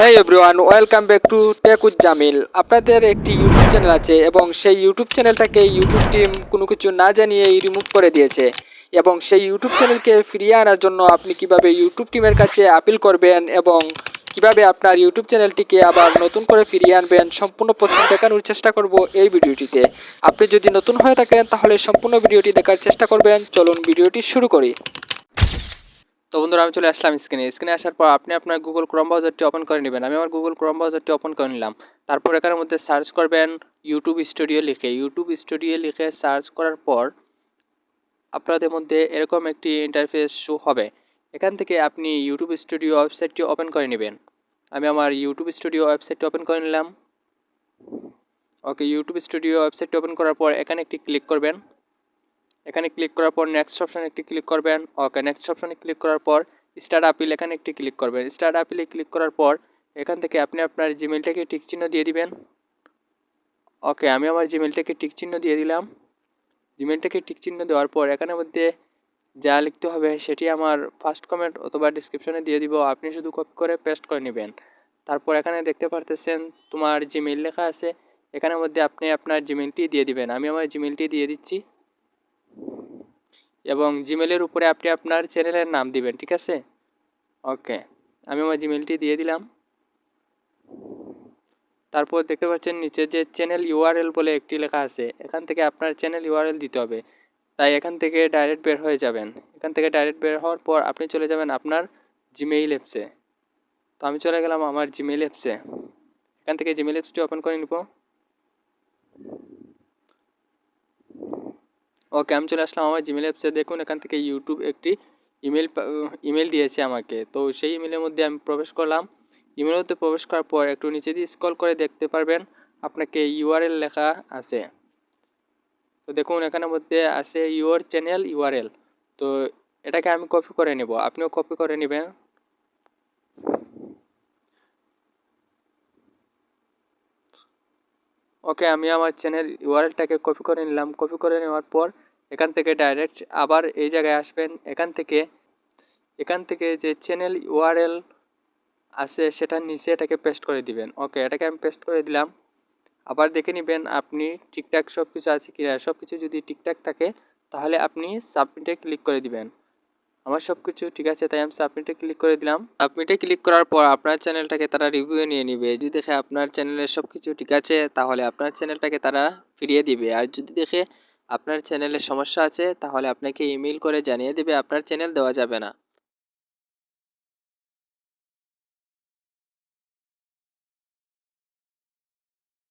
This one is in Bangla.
হ্যাঁ everyone, welcome back to tech with Jamil. আপনাদের একটি ইউটিউব চ্যানেল আছে এবং সেই ইউটিউব চ্যানেলটাকে ইউটিউব টিম কোনো কিছু না জানিয়েই রিমুভ করে দিয়েছে। এবং সেই ইউটিউব চ্যানেলকে ফিরিয়ে আনার জন্য আপনি কিভাবে ইউটিউব টিমের কাছে আপিল করবেন এবং কিভাবে আপনার ইউটিউব চ্যানেলটিকে আবার নতুন করে ফিরিয়ে আনবেন সম্পূর্ণ প্রসেস দেখানোর চেষ্টা করব এই ভিডিওটিতে। আপনি যদি নতুন হয়ে থাকেন তাহলে সম্পূর্ণ ভিডিওটি দেখার চেষ্টা করবেন। চলুন ভিডিওটি শুরু করি। তো বন্ধুরা, আমি চলে আসলাম স্ক্রিনে আসার পর আপনি আপনার গুগল ক্রোম ব্রাউজারটি ওপেন করে নেবেন। আমি আমার গুগল ক্রোম ব্রাউজারটি ওপেন করে নিলাম। তারপর এখানের মধ্যে সার্চ করবেন ইউটিউব স্টুডিও লিখে সার্চ করার পর আপনাদের মধ্যে এরকম একটি ইন্টারফেস শো হবে। এখান থেকে আপনি ইউটিউব স্টুডিও ওয়েবসাইটটি ওপেন করে নেবেন। আমি আমার ইউটিউব স্টুডিও ওয়েবসাইটটি ওপেন করে নিলাম। ওকে, ইউটিউব স্টুডিও ওয়েবসাইটটি ওপেন করার পর এখানে একটি ক্লিক করবেন। এখানে ক্লিক করার পর নেক্সট অপশানে একটি ক্লিক করবেন। ওকে, নেক্সট অপশানে ক্লিক করার পর স্টার্ট আপিল এখানে একটি ক্লিক করবেন। স্টার্ট আপিলে ক্লিক করার পর এখান থেকে আপনি আপনার জিমেলটাকে টিক চিহ্ন দিয়ে দিবেন। ওকে, আমি আমার জিমেলটাকে টিক চিহ্ন দিয়ে দিলাম। জিমেলটাকে টিক চিহ্ন দেওয়ার পর এখানের মধ্যে যা লিখতে হবে সেটি আমার ফার্স্ট কমেন্ট অথবা ডিসক্রিপশনে দিয়ে দিব। আপনি শুধু কপি করে পেস্ট করে নেবেন। তারপর এখানে দেখতে পারতেছেন তোমার জিমেল লেখা আছে। এখানের মধ্যে আপনি আপনার জিমেলটি দিয়ে দিবেন। আমি আমার জিমেলটি দিয়ে দিচ্ছি এবং জিমেলের উপরে আপনি আপনার চ্যানেলের নাম দিবেন, ঠিক আছে? ওকে, আমি আমার জিমেলটি দিয়ে দিলাম। তারপর দেখতে পাচ্ছেন নিচে যে চ্যানেল ইউআরএল বলে একটি লেখা আছে, এখান থেকে আপনার চ্যানেল ইউআরএল দিতে হবে। তাই এখান থেকে ডাইরেক্ট বের হয়ে যাবেন। এখান থেকে ডাইরেক্ট বের হওয়ার পর আপনি চলে যাবেন আপনার জিমেইল অ্যাপসে। তো আমি চলে গেলাম আমার জিমেইল অ্যাপসে। এখান থেকে জিমেইল অ্যাপসটি ওপেন করে নিব। ওকে, আমি চলে আসলাম আমার জিমেল অ্যাপসে। দেখুন এখান থেকে ইউটিউব একটি ইমেল দিয়েছে আমাকে। তো সেই ইমেলের মধ্যে আমি প্রবেশ করলাম। ইমেলের মধ্যে প্রবেশ করার পর একটু নিচে দিয়ে স্ক্রল করে দেখতে পারবেন আপনাকে ইউআরএল লেখা আছে। তো দেখুন এখানের মধ্যে আছে ইউর চ্যানেল ইউআরএল। তো এটাকে আমি কপি করে নেব, আপনিও কপি করে নেবেন। ওকে, আমি আমার চ্যানেল ইউআরএলটাকে কপি করে নিলাম। কপি করে নেওয়ার পর এখান থেকে ডাইরেক্ট আবার এই জায়গায় আসবেন। এখান থেকে যে চ্যানেল ইউআরএল আছে সেটার নিচে এটাকে পেস্ট করে দিবেন। ওকে, এটাকে আমি পেস্ট করে দিলাম। আবার দেখে নেবেন আপনি ঠিকঠাক সব কিছু আছে কি না। সব কিছু যদি ঠিকঠাক থাকে তাহলে আপনি সাবমিটে ক্লিক করে দিবেন। আমার সব কিছু ঠিক আছে, তাই আমি সাবমিটে ক্লিক করে দিলাম। সাবমিটে ক্লিক করার পর আপনার চ্যানেলটাকে তারা রিভিউ নিয়ে নেবে। যদি দেখে আপনার চ্যানেলের সব কিছু ঠিক আছে তাহলে আপনার চ্যানেলটাকে তারা ফিরিয়ে দিবে। আর যদি দেখে আপনার চ্যানেলের সমস্যা আছে তাহলে আপনাকে ইমেল করে জানিয়ে দেবে আপনার চ্যানেল দেওয়া যাবে না।